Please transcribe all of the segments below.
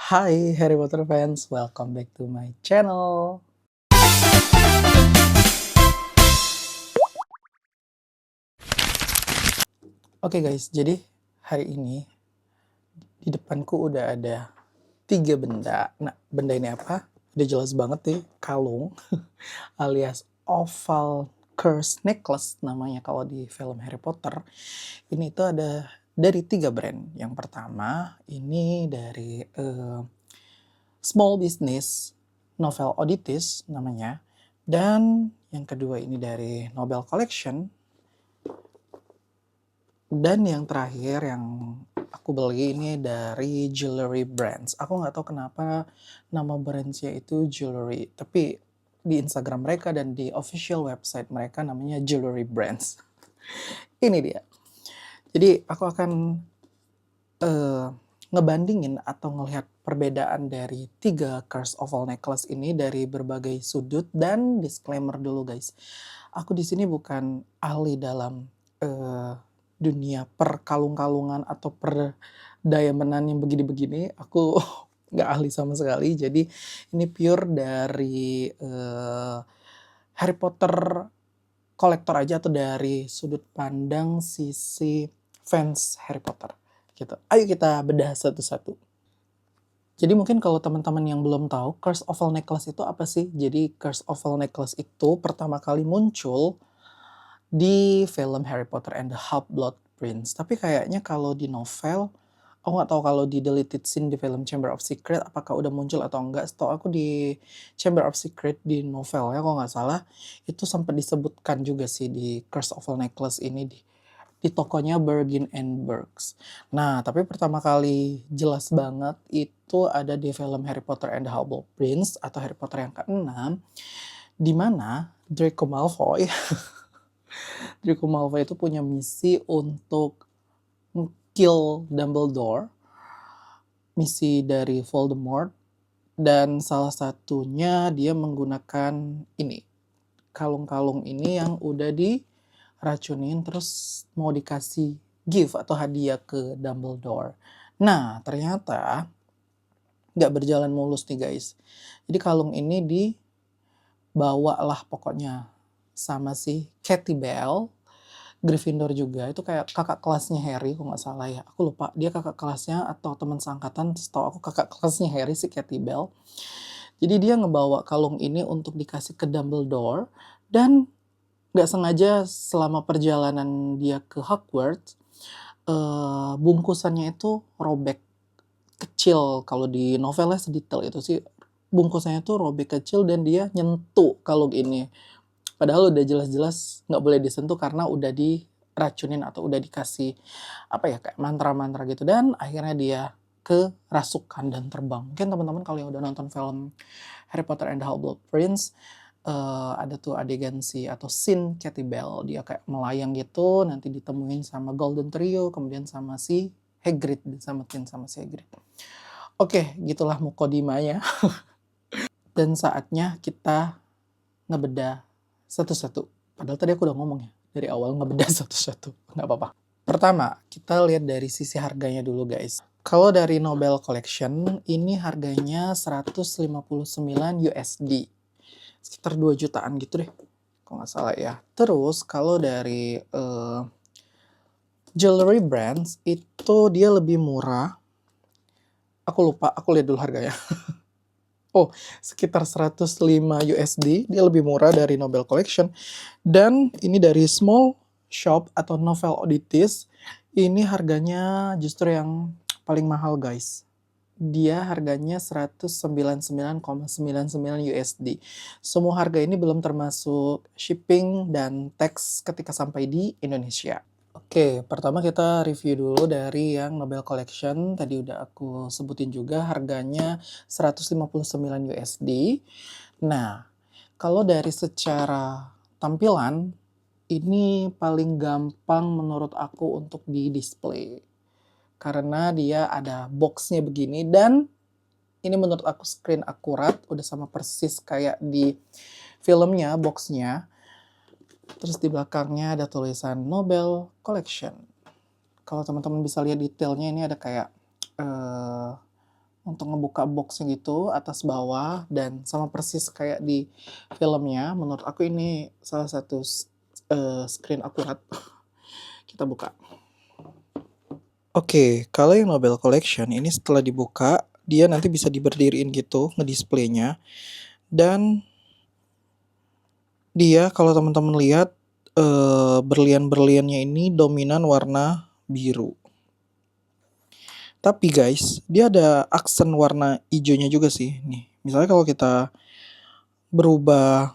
Hai Harry Potter fans, welcome back to my channel. Oke guys, jadi hari ini di depanku udah ada 3 benda. Nah, benda ini apa? Udah jelas banget nih, kalung alias oval curse necklace namanya kalau di film Harry Potter. Ini tuh ada dari 3 brand. Yang pertama ini dari Small Business Novel Odysseus namanya. Dan yang kedua ini dari Nobel Collection. Dan yang terakhir yang aku beli ini dari Jewelry Brands. Aku nggak tahu kenapa nama brandsnya itu Jewelry, tapi di Instagram mereka dan di official website mereka namanya Jewelry Brands. Ini dia. Jadi aku akan ngebandingin atau ngelihat perbedaan dari 3 Curse Oval Necklace ini dari berbagai sudut. Dan disclaimer dulu guys, aku di sini bukan ahli dalam dunia perkalung-kalungan atau perdiamondan yang begini-begini. Aku nggak ahli sama sekali. Jadi ini pure dari Harry Potter kolektor aja atau dari sudut pandang sisi fans Harry Potter gitu. Ayo kita bedah satu-satu. Jadi mungkin kalau teman-teman yang belum tahu, Curse Oval Necklace itu apa sih? Jadi Curse Oval Necklace itu pertama kali muncul di film Harry Potter and the Half-Blood Prince. Tapi kayaknya kalau di novel, aku nggak tahu kalau di deleted scene di film Chamber of Secret apakah udah muncul atau enggak. Setahu aku di Chamber of Secret di novel ya kalau nggak salah itu sempat disebutkan juga sih di Curse Oval Necklace ini di tokonya Bergin and Burks. Nah, tapi pertama kali jelas banget itu ada di film Harry Potter and the Half-Blood Prince atau Harry Potter yang ke-6, di mana Draco Malfoy Draco Malfoy itu punya misi untuk kill Dumbledore, misi dari Voldemort, dan salah satunya dia menggunakan ini, kalung-kalung ini yang udah diracunin terus mau dikasih gift atau hadiah ke Dumbledore. Nah, ternyata nggak berjalan mulus nih guys. Jadi kalung ini dibawa lah pokoknya sama si Katie Bell, Gryffindor juga, itu kayak kakak kelasnya Harry kalau nggak salah ya. Aku lupa dia kakak kelasnya atau teman seangkatan, setahu aku kakak kelasnya Harry si Katie Bell. Jadi dia ngebawa kalung ini untuk dikasih ke Dumbledore dan nggak sengaja selama perjalanan dia ke Hogwarts, bungkusannya itu robek kecil. Kalau di novelnya sedetail itu sih, bungkusannya tuh robek kecil dan dia nyentuh kalung ini. Padahal udah jelas-jelas nggak boleh disentuh karena udah diracunin atau udah dikasih apa ya kayak mantra-mantra gitu, dan akhirnya dia kerasukan dan terbang. Mungkin teman-teman kalau yang udah nonton film Harry Potter and the Half-Blood Prince, ada tuh adegan atau scene Katie Bell dia kayak melayang gitu, nanti ditemuin sama Golden Trio, kemudian sama si Hagrid, disamatin sama si Hagrid. Oke, gitulah mukodimanya. Dan saatnya kita ngebedah satu-satu. Padahal tadi aku udah ngomong ya, dari awal ngebedah satu-satu. Nggak apa-apa. Pertama, kita lihat dari sisi harganya dulu guys. Kalau dari Nobel Collection, ini harganya 159 USD. Sekitar 2 jutaan gitu deh, kalau nggak salah ya. Terus, kalau dari Jewelry Brands, itu dia lebih murah. Aku lupa, aku lihat dulu harganya. Oh, sekitar 105 USD, dia lebih murah dari Nobel Collection. Dan ini dari Small Shop atau Novel Odysseus, ini harganya justru yang paling mahal guys. Dia harganya 199,99 USD. Semua harga ini belum termasuk shipping dan tax ketika sampai di Indonesia. Oke, pertama kita review dulu dari yang Nobel Collection. Tadi udah aku sebutin juga harganya 159 USD. Nah, kalau dari secara tampilan, ini paling gampang menurut aku untuk di display. Karena dia ada boxnya begini, dan ini menurut aku screen akurat, udah sama persis kayak di filmnya, boxnya. Terus di belakangnya ada tulisan Nobel Collection. Kalau teman-teman bisa lihat detailnya, ini ada kayak untuk ngebuka boxnya gitu atas bawah dan sama persis kayak di filmnya. Menurut aku ini salah satu screen akurat. Kita buka. Oke, kalau yang Nobel Collection ini setelah dibuka, dia nanti bisa diberdiriin gitu ngedisplaynya. Dan dia kalau teman-teman lihat berlian-berliannya ini dominan warna biru. Tapi guys, dia ada aksen warna hijaunya juga sih. Nih, misalnya kalau kita berubah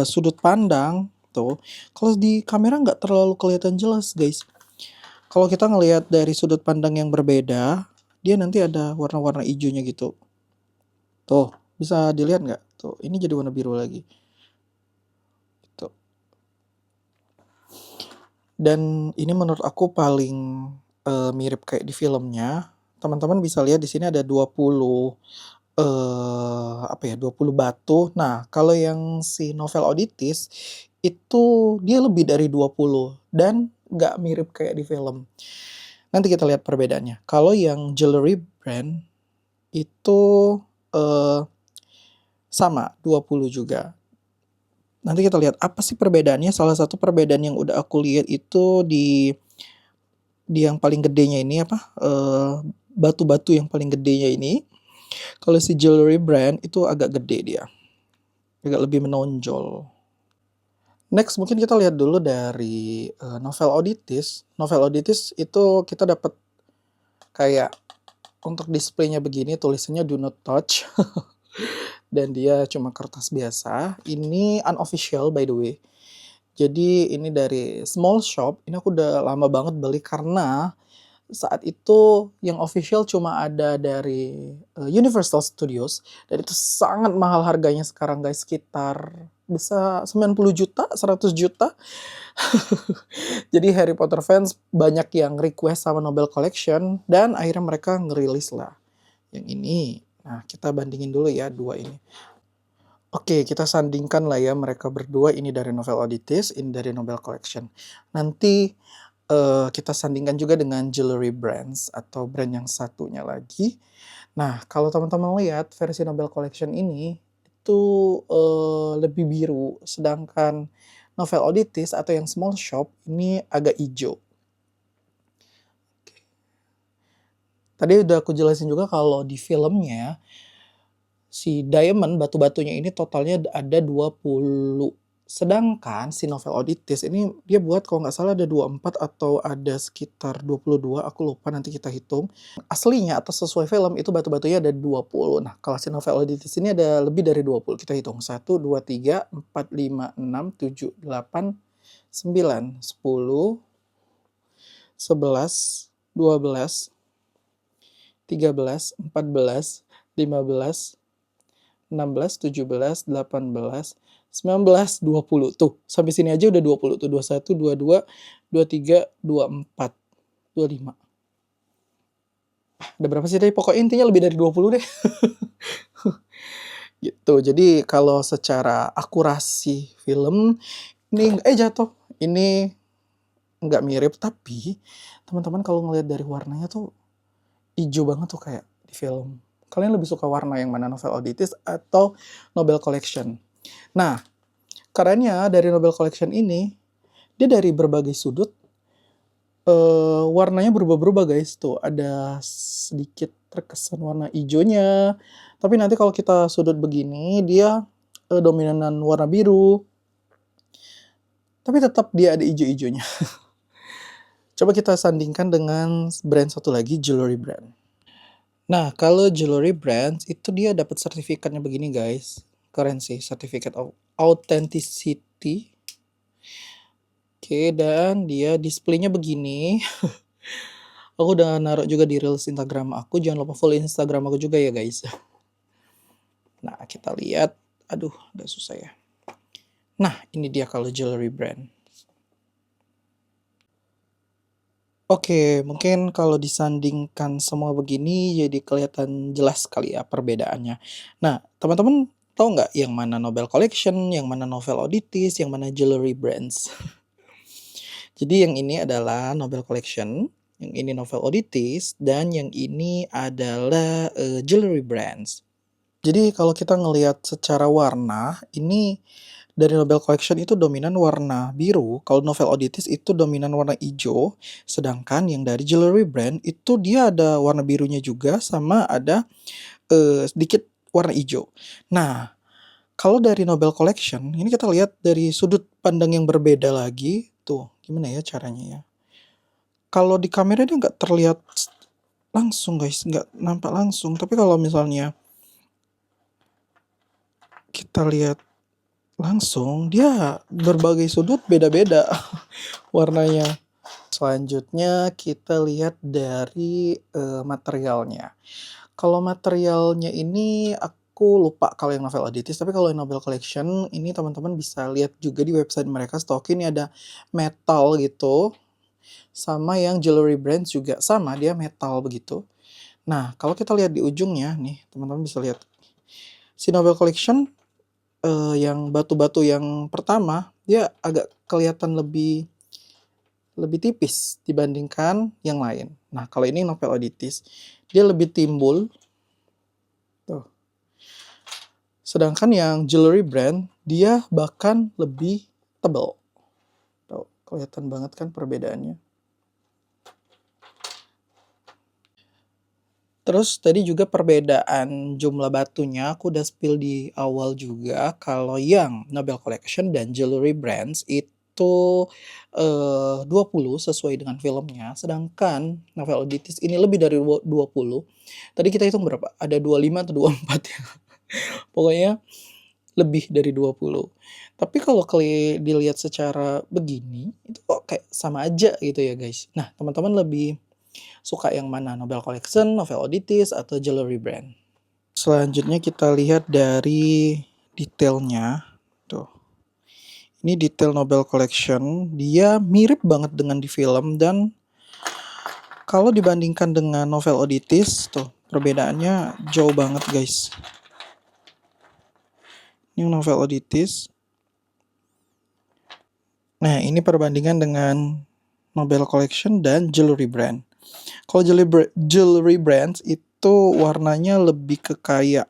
sudut pandang tuh, kalau di kamera nggak terlalu kelihatan jelas guys. Kalau kita ngelihat dari sudut pandang yang berbeda, dia nanti ada warna-warna hijaunya gitu. Tuh, bisa dilihat nggak? Tuh, ini jadi warna biru lagi. Tuh. Dan ini menurut aku paling mirip kayak di filmnya. Teman-teman bisa lihat di sini ada 20 20 batu. Nah, kalau yang si novel Auditis itu dia lebih dari 20 dan nggak mirip kayak di film. Nanti kita lihat perbedaannya. Kalau yang jewelry brand itu sama 20 juga. Nanti kita lihat apa sih perbedaannya. Salah satu perbedaan yang udah aku lihat itu di yang paling gedenya ini batu-batu yang paling gedenya ini. Kalau si jewelry brand itu agak gede dia. Agak lebih menonjol. Next mungkin kita lihat dulu dari novel Auditis. Novel Auditis itu kita dapat kayak untuk displaynya begini tulisannya do not touch. Dan dia cuma kertas biasa. Ini unofficial by the way. Jadi ini dari small shop. Ini aku udah lama banget beli karena saat itu yang official cuma ada dari Universal Studios. Dan itu sangat mahal harganya sekarang guys. Sekitar bisa 90 juta, 100 juta. Jadi Harry Potter fans banyak yang request sama Nobel Collection. Dan akhirnya mereka ngerilis lah yang ini. Nah, kita bandingin dulu ya dua ini. Oke, kita sandingkan lah ya mereka berdua. Ini dari novel Auditis, ini dari Nobel Collection. Nanti kita sandingkan juga dengan jewelry brands atau brand yang satunya lagi. Nah, kalau teman-teman lihat versi Nobel Collection ini itu lebih biru, sedangkan novel Auditis atau yang small shop ini agak hijau. Tadi udah aku jelasin juga kalau di filmnya si diamond batu-batunya ini totalnya ada 20. Sedangkan si novel Auditis ini dia buat kalau nggak salah ada 24 atau ada sekitar 22, aku lupa nanti kita hitung. Aslinya atau sesuai film itu batu-batunya ada 20. Nah, kalau si novel Auditis ini ada lebih dari 20. Kita hitung 1, 2, 3, 4, 5, 6, 7, 8, 9, 10, 11, 12, 13, 14, 15, 16, 17, 18, 19, 20. Tuh, sampai sini aja udah 20. Tuh, 21, 22, 23, 24, 25. Ada berapa sih tadi? Pokoknya intinya lebih dari 20 deh. Gitu. Jadi kalau secara akurasi film, ini jatuh. Ini nggak mirip, tapi teman-teman kalau ngelihat dari warnanya tuh hijau banget tuh kayak di film. Kalian lebih suka warna yang mana, novel Auditis atau Nobel Collection? Nah, kerennya dari Nobel Collection ini, dia dari berbagai sudut, warnanya berubah-berubah guys. Tuh, ada sedikit terkesan warna hijaunya. Tapi nanti kalau kita sudut begini, dia dominan warna biru. Tapi tetap dia ada hijau-hijaunya. Coba kita sandingkan dengan brand satu lagi, jewelry brand. Nah, kalau jewelry brands itu dia dapat sertifikatnya begini guys. Keren sih, Certificate of Authenticity. Oke, dan dia displaynya begini. Aku udah naruh juga di reels Instagram aku. Jangan lupa follow Instagram aku juga ya guys. Nah, kita lihat. Aduh, udah susah ya. Nah, ini dia kalau jewelry brand. Oke, mungkin kalau disandingkan semua begini jadi kelihatan jelas kali ya perbedaannya. Nah, teman-teman tahu nggak yang mana Nobel Collection, yang mana novel Auditis, yang mana jewelry brands? Jadi yang ini adalah Nobel Collection, Yang ini Novel Oddities dan yang ini adalah jewelry brands. Jadi kalau kita ngelihat secara warna, ini dari Nobel Collection itu dominan warna biru, kalau Novel Oddities itu dominan warna hijau, sedangkan yang dari jewelry brand itu dia ada warna birunya juga sama ada sedikit warna hijau. Nah, kalau dari Nobel Collection, ini kita lihat dari sudut pandang yang berbeda lagi. Tuh, gimana ya caranya ya? Kalau di kamera dia nggak terlihat langsung guys, nggak nampak langsung. Tapi kalau misalnya kita lihat langsung, dia berbagai sudut beda-beda warnanya. Selanjutnya kita lihat dari materialnya. Kalau materialnya ini aku lupa kalau yang Novel Oddities, tapi kalau yang Nobel Collection ini teman-teman bisa lihat juga di website mereka, stok ini ada metal gitu. Sama yang jewelry brands juga sama, dia metal begitu. Nah, kalau kita lihat di ujungnya nih, teman-teman bisa lihat. Si Nobel Collection yang batu-batu yang pertama, dia agak kelihatan lebih tipis dibandingkan yang lain. Nah, kalau ini Novel Oddities, dia lebih timbul. Tuh. Sedangkan yang jewelry brand, dia bahkan lebih tebal. Tuh, kelihatan banget kan perbedaannya. Terus tadi juga perbedaan jumlah batunya aku udah spill di awal juga, kalau yang Nobel Collection dan Jewelry Brands itu 20 sesuai dengan filmnya, sedangkan Novel Oddities ini lebih dari 20. Tadi kita hitung berapa? Ada 25 atau 24 ya. Pokoknya lebih dari 20. Tapi kalau dilihat secara begini, itu kok kayak sama aja gitu ya guys. Nah, teman-teman lebih suka yang mana? Nobel Collection, Novel Oddities, atau jewelry brand? Selanjutnya kita lihat dari detailnya. Tuh. Ini detail Nobel Collection. Dia mirip banget dengan di film, dan kalau dibandingkan dengan Novel Oddities, tuh perbedaannya jauh banget guys. Ini Novel Oddities. Nah, ini perbandingan dengan Nobel Collection dan jewelry brand. Kalau jewelry brands itu warnanya lebih ke kayak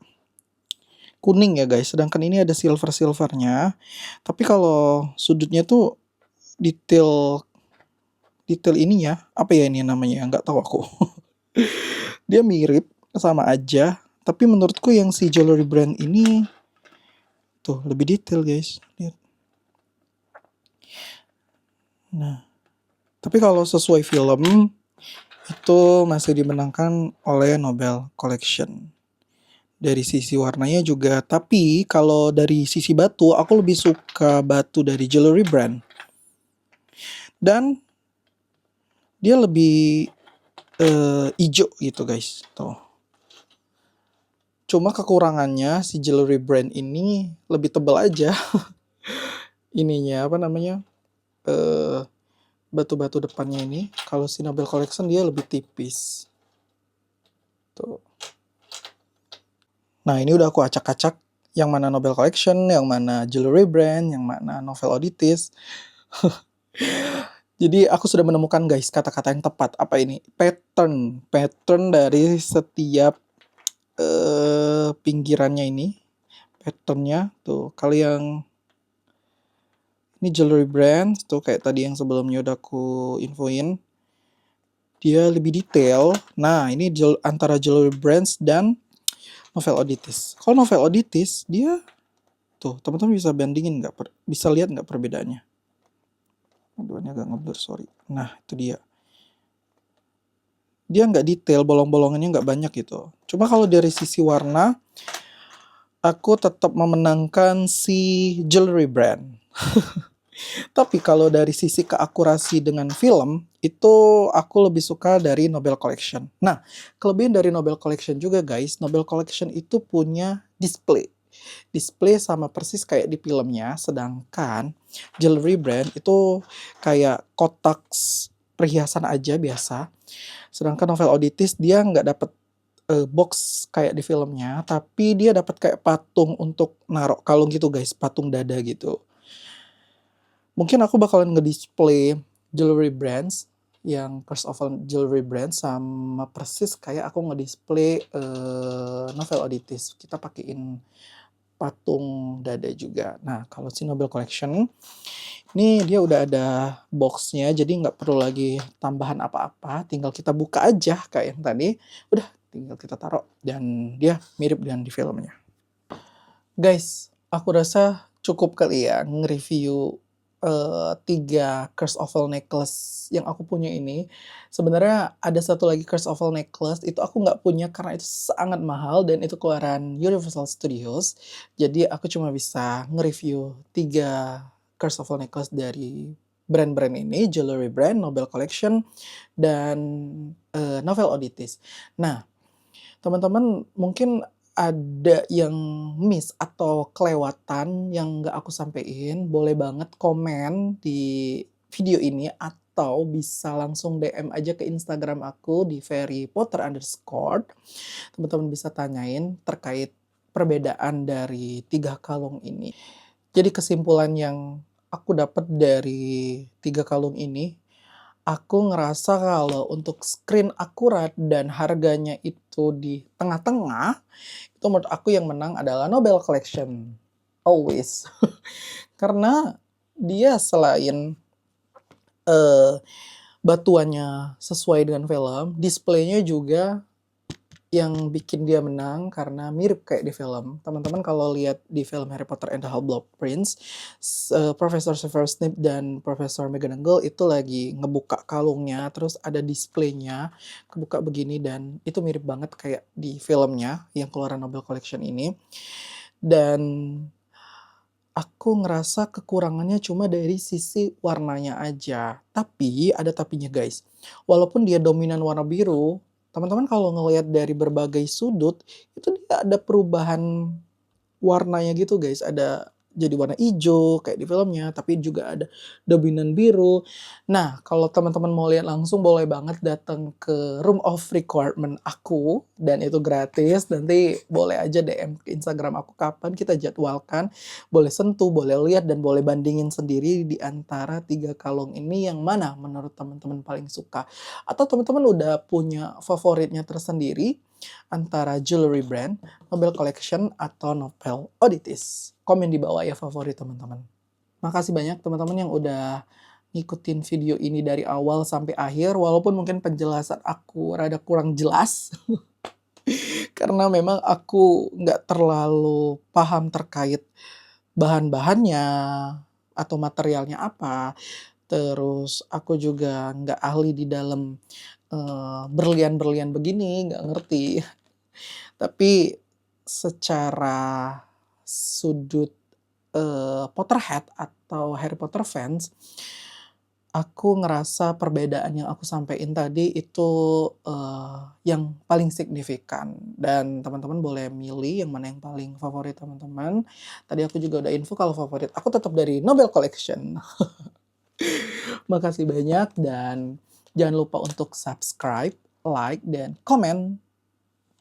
kuning ya guys, sedangkan ini ada silvernya. Tapi kalau sudutnya tuh detail ininya apa ya ini namanya, nggak tahu aku. Dia mirip sama aja, tapi menurutku yang si jewelry brand ini tuh lebih detail guys. Lihat. Nah, tapi kalau sesuai film itu masih dimenangkan oleh Nobel Collection. Dari sisi warnanya juga, tapi kalau dari sisi batu, aku lebih suka batu dari jewelry brand. Dan dia lebih hijau gitu guys. Tuh. Cuma kekurangannya si jewelry brand ini lebih tebal aja. Ininya apa namanya? Batu-batu depannya ini. Kalau si Nobel Collection dia lebih tipis. Tuh. Nah, ini udah aku acak-acak yang mana Nobel Collection, yang mana jewelry brand, yang mana Novel Oddities. Jadi aku sudah menemukan guys kata-kata yang tepat. Apa ini? Pattern dari setiap pinggirannya ini. Patternnya tuh. Kalau yang ini jewelry brand, tuh kayak tadi yang sebelumnya udah aku infoin. Dia lebih detail. Nah, ini antara jewelry brands dan Novel Oddities. Kalau Novel Oddities, dia tuh teman-teman bisa bandingin nggak? Bisa lihat nggak perbedaannya? Aduh, ini agak ngeblur, sorry. Nah, itu dia. Dia nggak detail, bolong-bolongannya nggak banyak gitu. Cuma kalau dari sisi warna, aku tetap memenangkan si jewelry brand. Tapi kalau dari sisi keakurasi dengan film, itu aku lebih suka dari Nobel Collection. Nah, kelebihan dari Nobel Collection juga guys, Nobel Collection itu punya display. Display sama persis kayak di filmnya, sedangkan jewelry brand itu kayak kotak perhiasan aja biasa. Sedangkan Novel Oddities dia nggak dapet box kayak di filmnya, tapi dia dapat kayak patung untuk narok kalung gitu guys, patung dada gitu. Mungkin aku bakalan ngedisplay jewelry brands yang Curse of Jewelry Brand, sama persis kayak aku ngedisplay novel Odysseus. Kita pakein patung dada juga. Nah, kalau si Nobel Collection, ini dia udah ada boxnya, jadi nggak perlu lagi tambahan apa-apa. Tinggal kita buka aja kayak yang tadi. Udah, tinggal kita taruh. Dan dia mirip dengan di filmnya. Guys, aku rasa cukup kali ya nge-review 3 Curse of Necklace yang aku punya ini. Sebenarnya ada satu lagi Curse of Necklace, itu aku nggak punya karena itu sangat mahal dan itu keluaran Universal Studios. Jadi aku cuma bisa nge-review 3 Curse of Necklace dari brand-brand ini, Jewelry Brand, Nobel Collection, dan Novel Odysseus. Nah, teman-teman mungkin ada yang miss atau kelewatan yang nggak aku sampein, boleh banget komen di video ini atau bisa langsung DM aja ke Instagram aku di @verypotter_. Teman-teman bisa tanyain terkait perbedaan dari 3 kalung ini. Jadi kesimpulan yang aku dapat dari 3 kalung ini, aku ngerasa kalau untuk screen akurat dan harganya itu di tengah-tengah, itu menurut aku yang menang adalah Nobel Collection. Always. Karena dia selain batuannya sesuai dengan film, displaynya juga yang bikin dia menang karena mirip kayak di film. Teman-teman kalau lihat di film Harry Potter and the Half-Blood Prince, Profesor Severus Snape dan Profesor McGonagall itu lagi ngebuka kalungnya, terus ada displaynya, kebuka begini, dan itu mirip banget kayak di filmnya yang keluaran Nobel Collection ini. Dan aku ngerasa kekurangannya cuma dari sisi warnanya aja. Tapi, ada tapinya guys. Walaupun dia dominan warna biru, teman-teman kalau ngelihat dari berbagai sudut, itu dia ada perubahan warnanya gitu guys. Ada jadi warna hijau kayak di filmnya, tapi juga ada dominan biru. Nah, kalau teman-teman mau lihat langsung boleh banget datang ke room of requirement aku, dan itu gratis. Nanti boleh aja DM ke Instagram aku kapan kita jadwalkan. Boleh sentuh, boleh lihat, dan boleh bandingin sendiri di antara 3 kalung ini yang mana menurut teman-teman paling suka. Atau teman-teman udah punya favoritnya tersendiri antara Jewelry Brand, Nobel Collection, atau Novel Odysseus. Komen di bawah ya favorit teman-teman. Makasih banyak teman-teman yang udah ngikutin video ini dari awal sampai akhir, walaupun mungkin penjelasan aku rada kurang jelas. Karena memang aku nggak terlalu paham terkait bahan-bahannya atau materialnya apa. Terus aku juga nggak ahli di dalam berlian-berlian begini, nggak ngerti. Tapi secara sudut Potterhead atau Harry Potter fans, aku ngerasa perbedaan yang aku sampaikan tadi itu yang paling signifikan. Dan teman-teman boleh milih yang mana yang paling favorit teman-teman. Tadi aku juga udah info kalau favorit aku tetap dari Nobel Collection. Makasih banyak dan jangan lupa untuk subscribe, like, dan komen.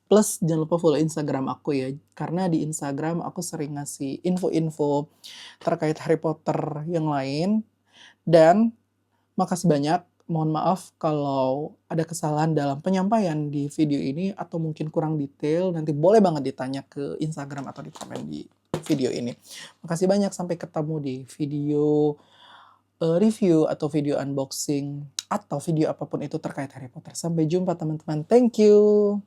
Plus jangan lupa follow Instagram aku ya, karena di Instagram aku sering ngasih info-info terkait Harry Potter yang lain. Dan makasih banyak, mohon maaf kalau ada kesalahan dalam penyampaian di video ini atau mungkin kurang detail, nanti boleh banget ditanya ke Instagram atau di komen di video ini. Makasih banyak, sampai ketemu di video review atau video unboxing atau video apapun itu terkait Harry Potter. Sampai jumpa teman-teman, thank you!